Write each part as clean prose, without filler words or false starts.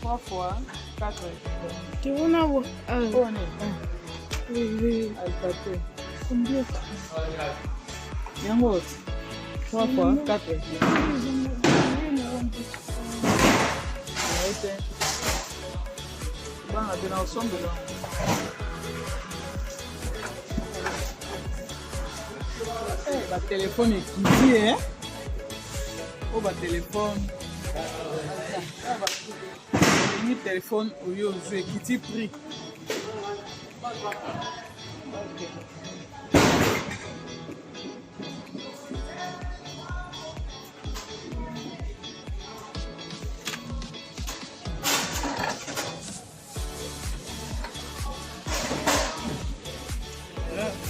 Trois fois 4. Tu veux en avoir? Oui. Combien? Yango. 3 fois 4. Bana tena usombe la. Ba téléphone équipé hein. Oh ba téléphone. Ni téléphone au lieu de qui prix.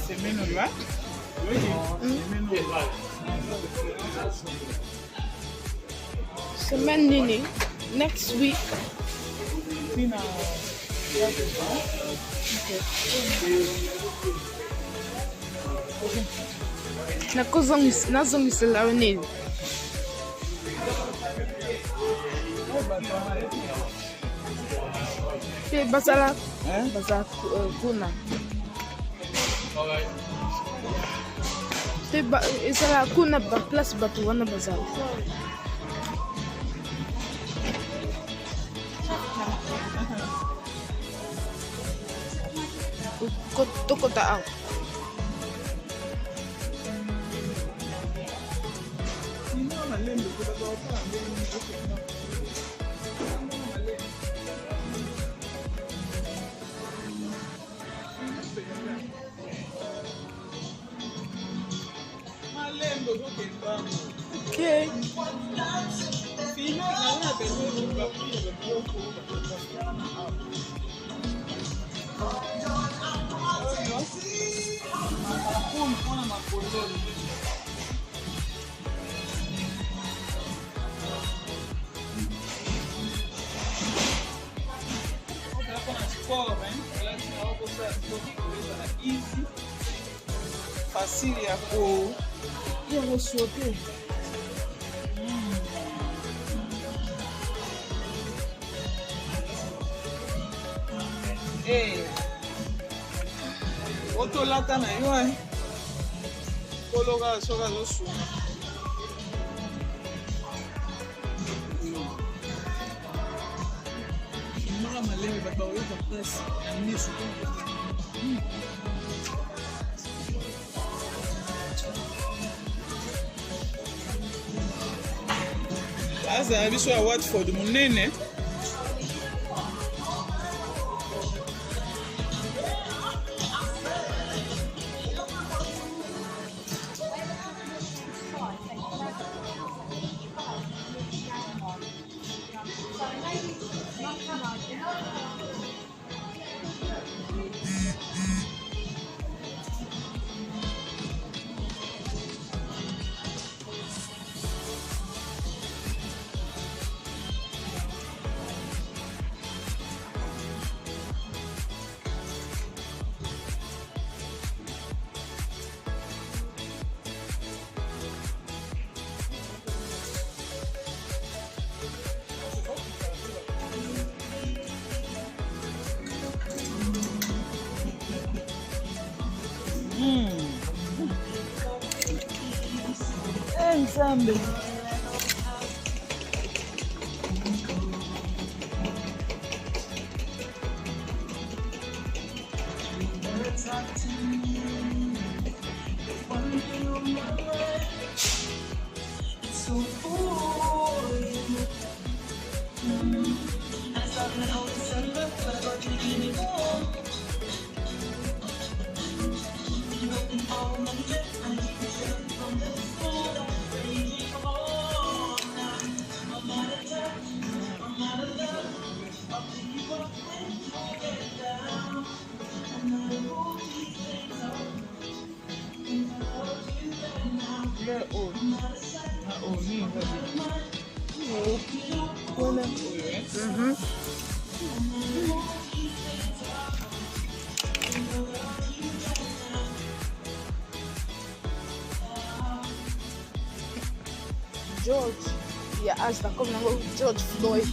C'est maintenant là. Oui. Semaine nini. Next week. Nazongisela nini? Basala kuna. Isala kuna ba plus batu wana bazala. Toko tao. Okay. Facile ya ko Yango sote. Otolata na yo eh. Kologa soka zosu. Mara maleme baba oyo ba presse ya misu. Asa biso ya Watford munene. Ensemble. So Kuna. Huyu, eh? Mhm. George. Ya hasta comme nango George Floyd.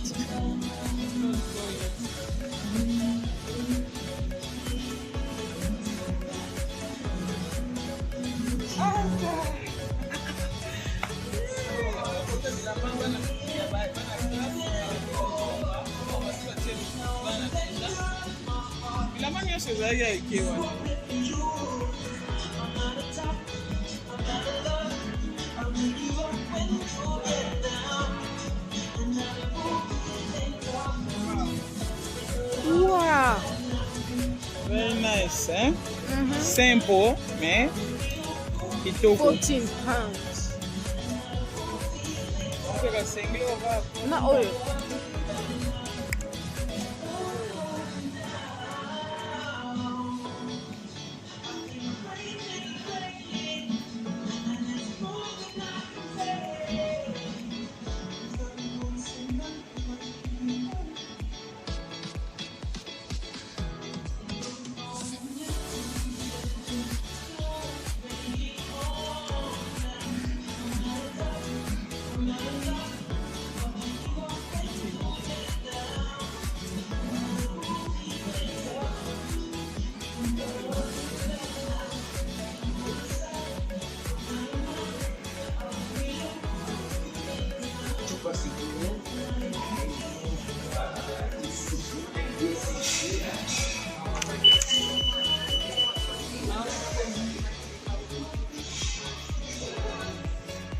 Bilamba nyonso ezalaki ya eke wana. Wow. Very nice, eh? Mhm. Simple, mais kitoko. 14 pounds. Kutoka sengile ovako. Na oyo.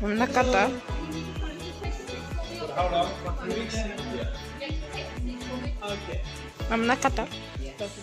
Nakata. How long? 2 weeks? Okay. Nakata. That's